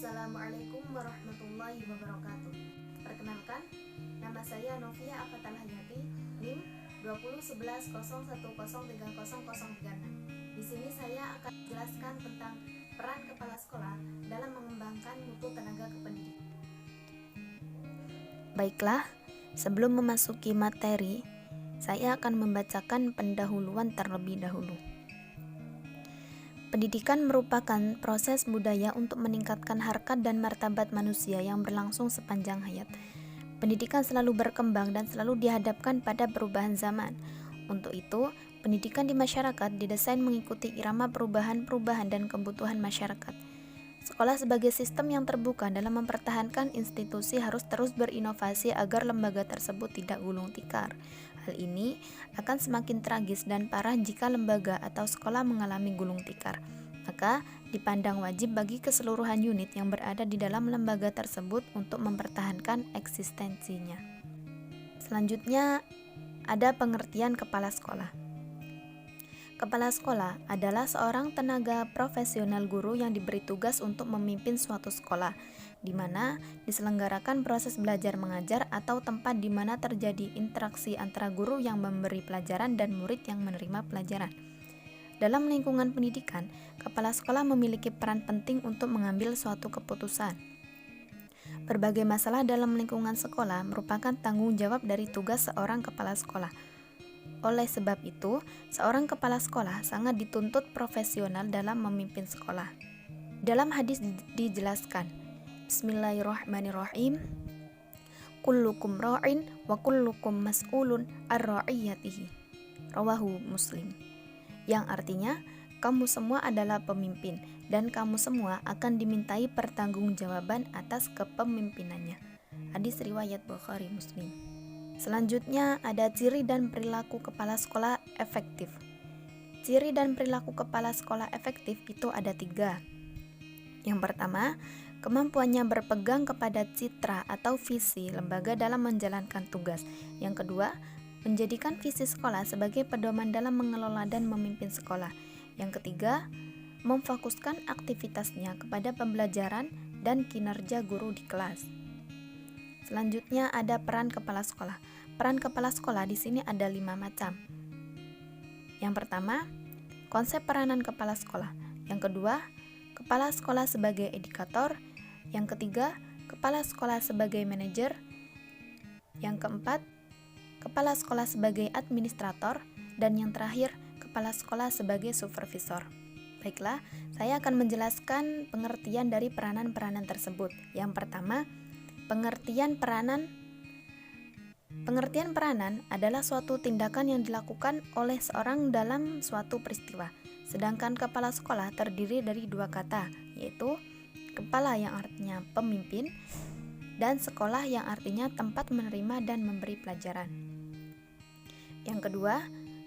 Assalamualaikum warahmatullahi wabarakatuh. Perkenalkan, nama saya Novia Afatal Hayati, NIM 201101030036. Di sini saya akan menjelaskan tentang peran kepala sekolah dalam mengembangkan mutu tenaga kependidikan. Baiklah, sebelum memasuki materi, saya akan membacakan pendahuluan terlebih dahulu. Pendidikan merupakan proses budaya untuk meningkatkan harkat dan martabat manusia yang berlangsung sepanjang hayat. Pendidikan selalu berkembang dan selalu dihadapkan pada perubahan zaman. Untuk itu, pendidikan di masyarakat didesain mengikuti irama perubahan-perubahan dan kebutuhan masyarakat. Sekolah sebagai sistem yang terbuka dalam mempertahankan institusi harus terus berinovasi agar lembaga tersebut tidak gulung tikar. Hal ini akan semakin tragis dan parah jika lembaga atau sekolah mengalami gulung tikar. Maka dipandang wajib bagi keseluruhan unit yang berada di dalam lembaga tersebut untuk mempertahankan eksistensinya. Selanjutnya ada pengertian kepala sekolah. Kepala sekolah adalah seorang tenaga profesional guru yang diberi tugas untuk memimpin suatu sekolah, di mana diselenggarakan proses belajar mengajar atau tempat di mana terjadi interaksi antara guru yang memberi pelajaran dan murid yang menerima pelajaran. Dalam lingkungan pendidikan, kepala sekolah memiliki peran penting untuk mengambil suatu keputusan. Berbagai masalah dalam lingkungan sekolah merupakan tanggung jawab dari tugas seorang kepala sekolah. Oleh sebab itu, seorang kepala sekolah sangat dituntut profesional dalam memimpin sekolah. Dalam hadis dijelaskan, Bismillahirrahmanirrahim, kullukum ra'in wa kullukum mas'ulun ar-ra'iyatihi. Rawahu Muslim. Yang artinya, kamu semua adalah pemimpin dan kamu semua akan dimintai pertanggungjawaban atas kepemimpinannya. Hadis riwayat Bukhari Muslim. Selanjutnya ada ciri dan perilaku kepala sekolah efektif. Ciri dan perilaku kepala sekolah efektif itu ada 3. Yang pertama, kemampuannya berpegang kepada citra atau visi lembaga dalam menjalankan tugas. Yang kedua, menjadikan visi sekolah sebagai pedoman dalam mengelola dan memimpin sekolah. Yang ketiga, memfokuskan aktivitasnya kepada pembelajaran dan kinerja guru di kelas. Selanjutnya ada peran kepala sekolah. Peran kepala sekolah di sini ada 5 macam. Yang pertama, konsep peranan kepala sekolah. Yang kedua, kepala sekolah sebagai edukator. Yang ketiga, kepala sekolah sebagai manajer. Yang keempat, kepala sekolah sebagai administrator. Dan yang terakhir, kepala sekolah sebagai supervisor. Baiklah, saya akan menjelaskan pengertian dari peranan-peranan tersebut. Yang pertama, Pengertian peranan adalah suatu tindakan yang dilakukan oleh seorang dalam suatu peristiwa. Sedangkan kepala sekolah terdiri dari 2 kata, yaitu kepala yang artinya pemimpin dan sekolah yang artinya tempat menerima dan memberi pelajaran. Yang kedua,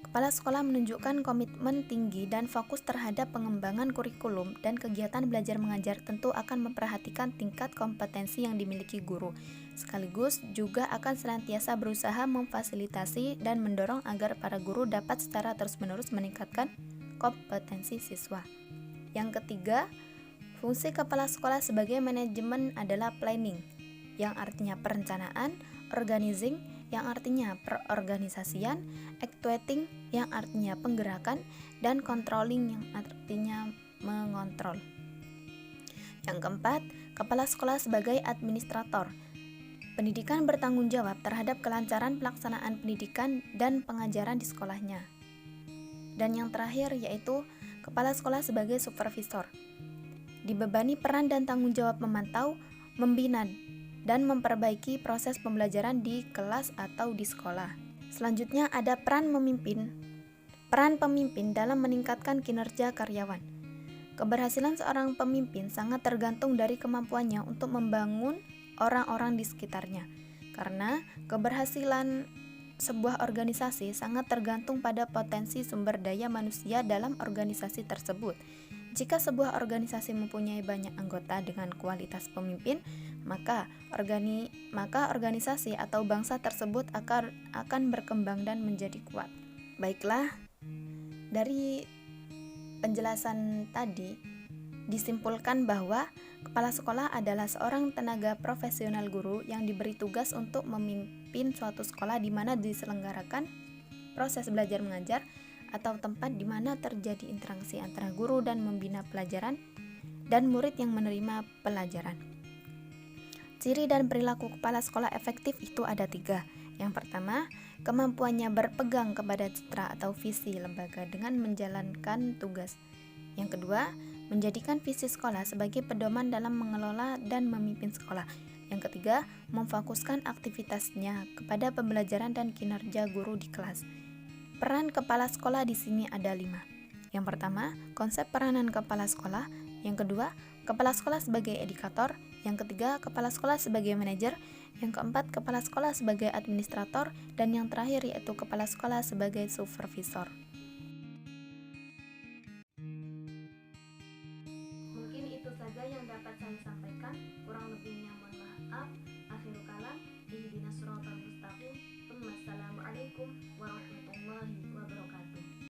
kepala sekolah menunjukkan komitmen tinggi dan fokus terhadap pengembangan kurikulum dan kegiatan belajar mengajar, tentu akan memperhatikan tingkat kompetensi yang dimiliki guru, sekaligus juga akan senantiasa berusaha memfasilitasi dan mendorong agar para guru dapat secara terus-menerus meningkatkan kompetensi siswa. Yang ketiga, fungsi kepala sekolah sebagai manajemen adalah planning, yang artinya perencanaan, organizing, yang artinya perorganisasian, actuating yang artinya penggerakan, dan controlling yang artinya mengontrol. Yang keempat, kepala sekolah sebagai administrator. Pendidikan bertanggung jawab terhadap kelancaran pelaksanaan pendidikan dan pengajaran di sekolahnya. Dan yang terakhir yaitu kepala sekolah sebagai supervisor. Dibebani peran dan tanggung jawab memantau, membina, dan memperbaiki proses pembelajaran di kelas atau di sekolah. Selanjutnya ada peran pemimpin. Peran pemimpin dalam meningkatkan kinerja karyawan. Keberhasilan seorang pemimpin sangat tergantung dari kemampuannya untuk membangun orang-orang di sekitarnya. Karena keberhasilan sebuah organisasi sangat tergantung pada potensi sumber daya manusia dalam organisasi tersebut. Jika sebuah organisasi mempunyai banyak anggota dengan kualitas pemimpin, maka organisasi atau bangsa tersebut akan berkembang dan menjadi kuat. Baiklah, dari penjelasan tadi disimpulkan bahwa kepala sekolah adalah seorang tenaga profesional guru yang diberi tugas untuk memimpin suatu sekolah di mana diselenggarakan proses belajar mengajar atau tempat di mana terjadi interaksi antara guru dan membina pelajaran dan murid yang menerima pelajaran. Ciri dan perilaku kepala sekolah efektif itu ada 3. Yang pertama, kemampuannya berpegang kepada citra atau visi lembaga dengan menjalankan tugas. Yang kedua, menjadikan visi sekolah sebagai pedoman dalam mengelola dan memimpin sekolah. Yang ketiga, memfokuskan aktivitasnya kepada pembelajaran dan kinerja guru di kelas. Peran kepala sekolah di sini ada 5. Yang pertama, konsep peranan kepala sekolah. Yang kedua, kepala sekolah sebagai edukator. Yang ketiga, kepala sekolah sebagai manajer. Yang keempat, kepala sekolah sebagai administrator. Dan yang terakhir yaitu kepala sekolah sebagai supervisor. Mungkin itu saja yang dapat saya sampaikan. Kurang lebihnya mohon maaf. Akhirul kalam. Ihdinas siratal mustaqim. Wassalamualaikum warahmatullahi wabarakatuh.